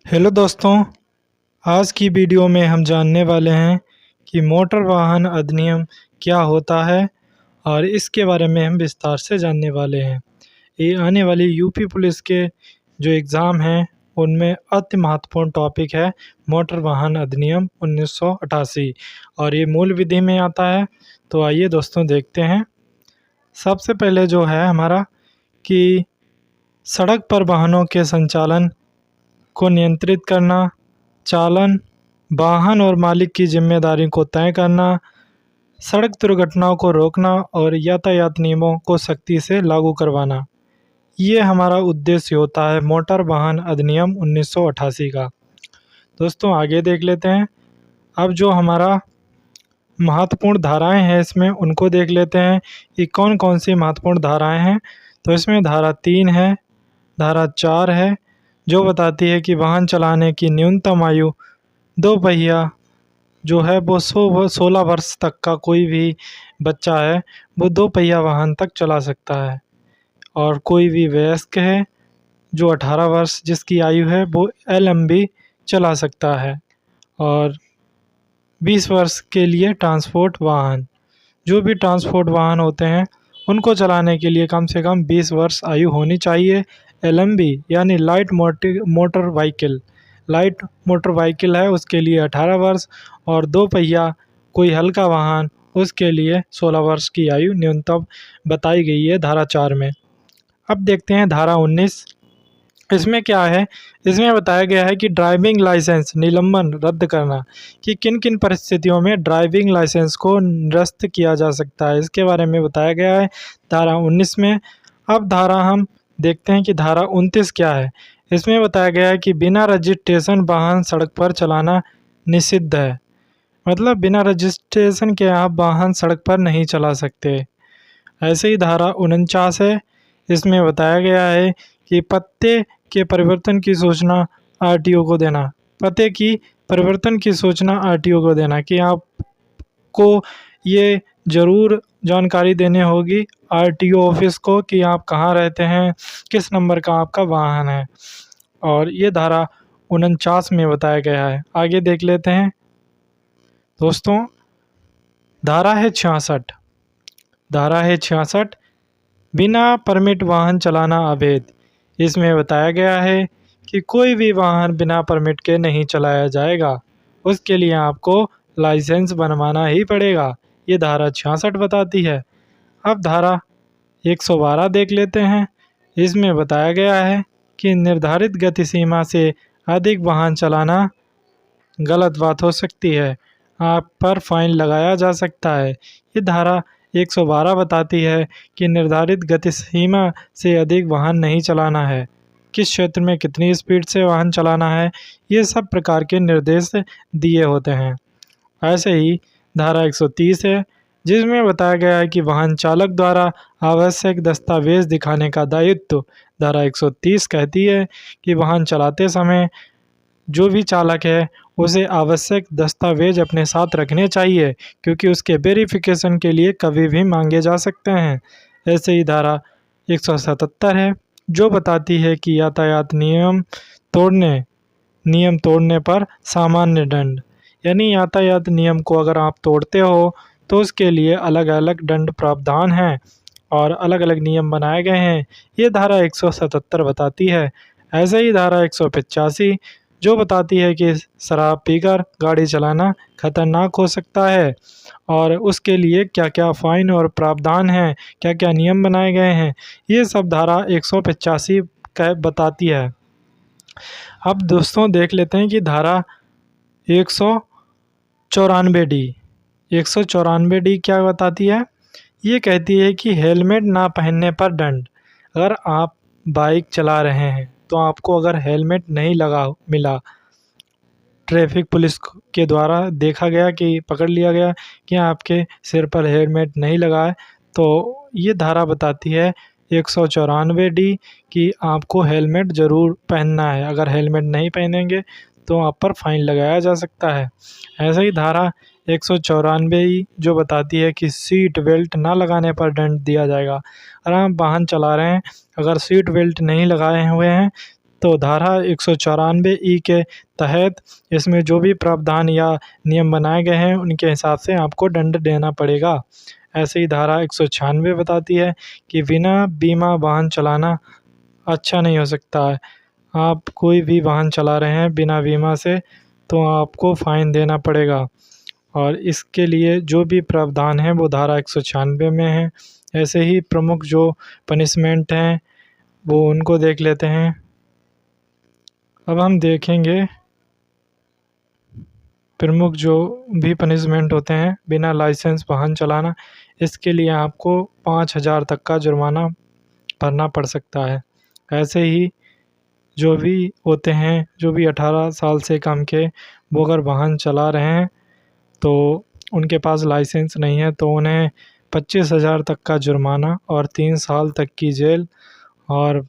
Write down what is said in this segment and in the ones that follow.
Hello दोस्तों, आज की वीडियो में हम जानने वाले हैं कि मोटर वाहन अधिनियम क्या होता है और इसके बारे में हम विस्तार से जानने वाले हैं। ये आने वाली यूपी पुलिस के जो एग्ज़ाम हैं उनमें अति महत्वपूर्ण टॉपिक है मोटर वाहन अधिनियम 1988 और ये मूल विधि में आता है। तो आइए दोस्तों देखते हैं। सबसे पहले जो है हमारा कि सड़क पर वाहनों के संचालन को नियंत्रित करना, चालन, वाहन और मालिक की जिम्मेदारी को तय करना, सड़क दुर्घटनाओं को रोकना और यातायात नियमों को सख्ती से लागू करवाना। ये हमारा उद्देश्य होता है मोटर वाहन अधिनियम 1988 का। दोस्तों आगे देख लेते हैं। अब जो हमारा महत्वपूर्ण धाराएं हैं इसमें उनको देख लेते हैं कि कौन कौन सी महत्वपूर्ण धाराएं हैं। तो इसमें धारा 3 है, धारा 4 है जो बताती है कि वाहन चलाने की न्यूनतम आयु दो पहिया जो है वो 16 वर्ष तक का कोई भी बच्चा है वो दो पहिया वाहन तक चला सकता है, और कोई भी वयस्क है जो 18 वर्ष जिसकी आयु है वो LMB चला सकता है, और 20 वर्ष के लिए ट्रांसपोर्ट वाहन, जो भी ट्रांसपोर्ट वाहन होते हैं उनको चलाने के लिए कम से कम 20 वर्ष आयु होनी चाहिए। LMB यानी लाइट मोटर व्हीकल है उसके लिए 18 वर्ष, और दो पहिया कोई हल्का वाहन उसके लिए 16 वर्ष की आयु न्यूनतम बताई गई है धारा 4 में। अब देखते हैं धारा 19। इसमें क्या है, इसमें बताया गया है कि ड्राइविंग लाइसेंस निलंबन रद्द करना, कि किन किन परिस्थितियों में ड्राइविंग लाइसेंस को निरस्त किया जा सकता है, इसके बारे में बताया गया है धारा 19 में। अब धारा हम देखते हैं कि धारा 29 क्या है। इसमें बताया गया है कि बिना रजिस्ट्रेशन वाहन सड़क पर चलाना निषिद्ध है, मतलब बिना रजिस्ट्रेशन के आप वाहन सड़क पर नहीं चला सकते। ऐसे ही धारा 49 है। इसमें बताया गया है कि पते के परिवर्तन की सूचना RTO को देना, पते की परिवर्तन की सूचना RTO को देना, कि आपको ये ज़रूर जानकारी देनी होगी RTO ऑफिस को कि आप कहाँ रहते हैं, किस नंबर का आपका वाहन है, और ये धारा 49 में बताया गया है। आगे देख लेते हैं दोस्तों। धारा है 66। धारा है 66, बिना परमिट वाहन चलाना अवैध। इसमें बताया गया है कि कोई भी वाहन बिना परमिट के नहीं चलाया जाएगा, उसके लिए आपको लाइसेंस बनवाना ही पड़ेगा। ये धारा 66 बताती है। अब धारा 112 देख लेते हैं। इसमें बताया गया है कि निर्धारित गति सीमा से अधिक वाहन चलाना गलत बात हो सकती है, आप पर फाइन लगाया जा सकता है। ये धारा 112 बताती है कि निर्धारित गति सीमा से अधिक वाहन नहीं चलाना है, किस क्षेत्र में कितनी स्पीड से वाहन चलाना है, ये सब प्रकार के निर्देश दिए होते हैं। ऐसे ही धारा 130 है जिसमें बताया गया है कि वाहन चालक द्वारा आवश्यक दस्तावेज दिखाने का दायित्व। धारा 130 कहती है कि वाहन चलाते समय जो भी चालक है उसे आवश्यक दस्तावेज अपने साथ रखने चाहिए, क्योंकि उसके वेरिफिकेशन के लिए कभी भी मांगे जा सकते हैं। ऐसे ही धारा 177 है जो बताती है कि यातायात नियम तोड़ने पर सामान्य दंड, यानी यातायात नियम को अगर आप तोड़ते हो तो उसके लिए अलग अलग दंड प्रावधान हैं और अलग अलग नियम बनाए गए हैं। ये धारा 177 बताती है। ऐसे ही धारा 185 जो बताती है कि शराब पीकर गाड़ी चलाना खतरनाक हो सकता है, और उसके लिए क्या क्या फ़ाइन और प्रावधान हैं, क्या क्या नियम बनाए गए हैं, ये सब धारा 185 कह बताती है। अब दोस्तों देख लेते हैं कि धारा 194D 194D क्या बताती है। ये कहती है कि हेलमेट ना पहनने पर दंड। अगर आप बाइक चला रहे हैं तो आपको अगर हेलमेट नहीं लगा मिला, ट्रैफिक पुलिस के द्वारा देखा गया कि पकड़ लिया गया कि आपके सिर पर हेलमेट नहीं लगा है, तो ये धारा बताती है 194D कि आपको हेलमेट ज़रूर पहनना है। अगर हेलमेट नहीं पहनेंगे तो आप पर फाइन लगाया जा सकता है। ऐसे ही धारा 194 जो बताती है कि सीट बेल्ट ना लगाने पर दंड दिया जाएगा। अगर आप वाहन चला रहे हैं, अगर सीट बेल्ट नहीं लगाए हुए हैं तो धारा 194 के तहत इसमें जो भी प्रावधान या नियम बनाए गए हैं उनके हिसाब से आपको दंड देना पड़ेगा। ऐसे ही धारा 196 बताती है कि बिना बीमा वाहन चलाना अच्छा नहीं हो सकता है। आप कोई भी वाहन चला रहे हैं बिना बीमा से तो आपको फ़ाइन देना पड़ेगा, और इसके लिए जो भी प्रावधान है वो धारा 196 में है। ऐसे ही प्रमुख जो पनिशमेंट हैं वो उनको देख लेते हैं। अब हम देखेंगे प्रमुख जो भी पनिशमेंट होते हैं बिना लाइसेंस वाहन चलाना, इसके लिए आपको 5,000 तक का जुर्माना भरना पड़ सकता है। ऐसे ही जो भी होते हैं, जो भी 18 साल से कम के वो अगर वाहन चला रहे हैं तो उनके पास लाइसेंस नहीं है तो उन्हें 25,000 तक का जुर्माना और 3 साल तक की जेल और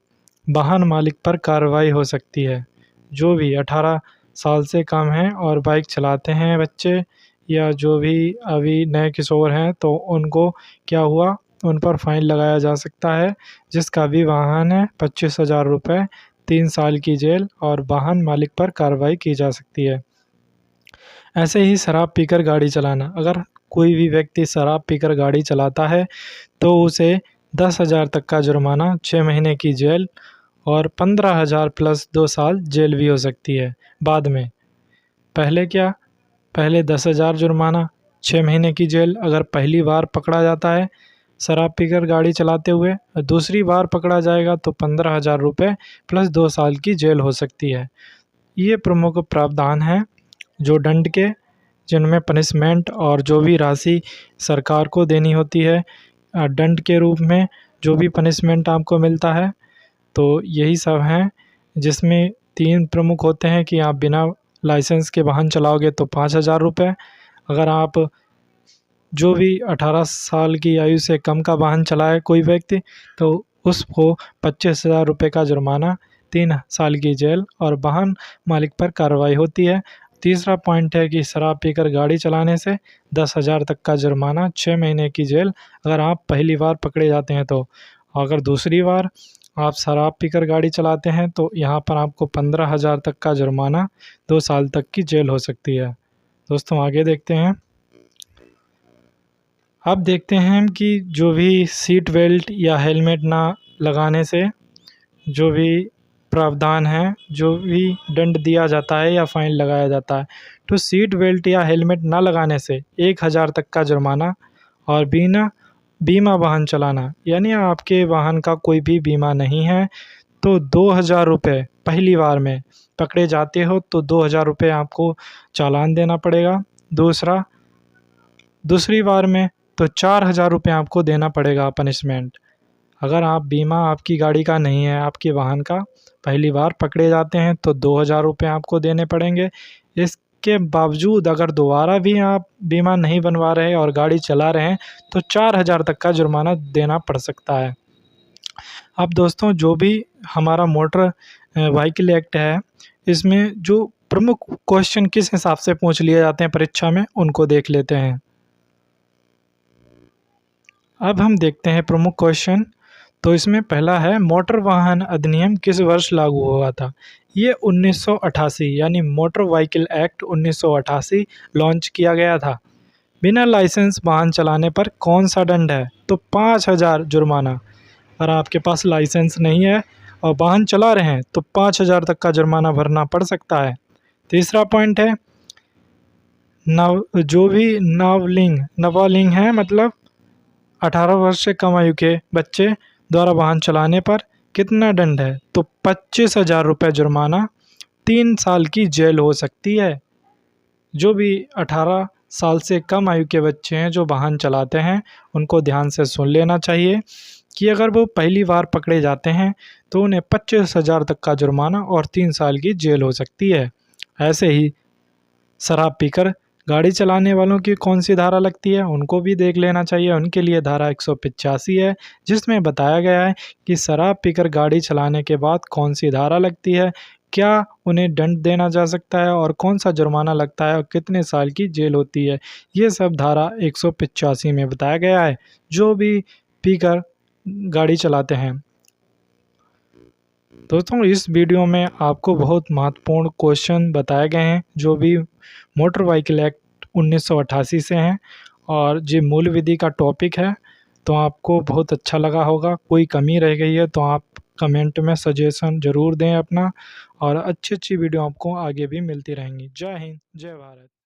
वाहन मालिक पर कार्रवाई हो सकती है। जो भी 18 साल से कम हैं और बाइक चलाते हैं बच्चे या जो भी अभी नए किशोर हैं तो उनको क्या हुआ, उन पर फ़ाइन लगाया जा सकता है। जिसका भी वाहन है 25,000 रुपये, 3 साल की जेल और वाहन मालिक पर कार्रवाई की जा सकती है। ऐसे ही शराब पीकर गाड़ी चलाना, अगर कोई भी व्यक्ति शराब पीकर गाड़ी चलाता है तो उसे 10,000 तक का जुर्माना, 6 महीने की जेल और 15,000 प्लस 2 साल जेल भी हो सकती है बाद में। पहले क्या, पहले 10,000 जुर्माना, 6 महीने की जेल अगर पहली बार पकड़ा जाता है शराब पीकर गाड़ी चलाते हुए, और दूसरी बार पकड़ा जाएगा तो 15,000 रुपये प्लस 2 साल की जेल हो सकती है। ये प्रमुख प्रावधान हैं जो दंड के, जिनमें पनिशमेंट और जो भी राशि सरकार को देनी होती है दंड के रूप में, जो भी पनिशमेंट आपको मिलता है, तो यही सब हैं। जिसमें 3 प्रमुख होते हैं कि आप बिना लाइसेंस के वाहन चलाओगे तो 5,000 रुपये, अगर आप जो भी 18 साल की आयु से कम का वाहन चलाए कोई व्यक्ति तो उसको 25,000 रुपये का जुर्माना, 3 साल की जेल और वाहन मालिक पर कार्रवाई होती है। तीसरा पॉइंट है कि शराब पीकर गाड़ी चलाने से 10,000 तक का जुर्माना, 6 महीने की जेल अगर आप पहली बार पकड़े जाते हैं तो। अगर दूसरी बार आप शराब पीकर गाड़ी चलाते हैं तो यहाँ पर आपको 15,000 तक का जुर्माना, 2 साल तक की जेल हो सकती है। दोस्तों आगे देखते हैं। अब देखते हैं कि जो भी सीट बेल्ट या हेलमेट ना लगाने से जो भी प्रावधान है, जो भी दंड दिया जाता है या फ़ाइन लगाया जाता है। तो सीट बेल्ट या हेलमेट ना लगाने से 1,000 तक का जुर्माना और बिना बीमा वाहन चलाना, यानी आपके वाहन का कोई भी बीमा नहीं है तो 2,000 रुपये पहली बार में पकड़े जाते हो तो 2,000 रुपये आपको चालान देना पड़ेगा। दूसरी बार में तो 4,000 रुपये आपको देना पड़ेगा पनिशमेंट। अगर आप बीमा आपकी गाड़ी का नहीं है, आपके वाहन का, पहली बार पकड़े जाते हैं तो 2,000 रुपये आपको देने पड़ेंगे। इसके बावजूद अगर दोबारा भी आप बीमा नहीं बनवा रहे और गाड़ी चला रहे हैं तो 4,000 तक का जुर्माना देना पड़ सकता है। अब दोस्तों जो भी हमारा मोटर व्हीकल एक्ट है, इसमें जो प्रमुख क्वेश्चन किस हिसाब से पूछ लिए जाते हैं परीक्षा में, उनको देख लेते हैं। अब हम देखते हैं प्रमुख क्वेश्चन। तो इसमें पहला है, मोटर वाहन अधिनियम किस वर्ष लागू हुआ था? ये 1988 यानी मोटर व्हीकल एक्ट 1988 लॉन्च किया गया था। बिना लाइसेंस वाहन चलाने पर कौन सा दंड है? तो 5,000 जुर्माना। अगर आपके पास लाइसेंस नहीं है और वाहन चला रहे हैं तो 5,000 तक का जुर्माना भरना पड़ सकता है। तीसरा पॉइंट है, जो भी नाबालिग है, मतलब 18 वर्ष से कम आयु के बच्चे द्वारा वाहन चलाने पर कितना दंड है? तो 25,000 रुपये जुर्माना, 3 साल की जेल हो सकती है। जो भी 18 साल से कम आयु के बच्चे हैं जो वाहन चलाते हैं उनको ध्यान से सुन लेना चाहिए कि अगर वो पहली बार पकड़े जाते हैं तो उन्हें 25,000 तक का जुर्माना और 3 साल की जेल हो सकती है। ऐसे ही शराब पीकर गाड़ी चलाने वालों की कौन सी धारा लगती है उनको भी देख लेना चाहिए। उनके लिए धारा 185 है, जिसमें बताया गया है कि शराब पीकर गाड़ी चलाने के बाद कौन सी धारा लगती है, क्या उन्हें दंड देना जा सकता है और कौन सा जुर्माना लगता है और कितने साल की जेल होती है। ये सब धारा 185 में बताया गया है। जो भी पीकर गाड़ी चलाते हैं दोस्तों इस वीडियो में आपको बहुत महत्वपूर्ण क्वेश्चन बताए गए हैं जो भी मोटर व्हीकल एक्ट 1988 से हैं, और ये मूल विधि का टॉपिक है। तो आपको बहुत अच्छा लगा होगा। कोई कमी रह गई है तो आप कमेंट में सजेशन ज़रूर दें अपना, और अच्छी अच्छी वीडियो आपको आगे भी मिलती रहेंगी। जय हिंद, जय भारत।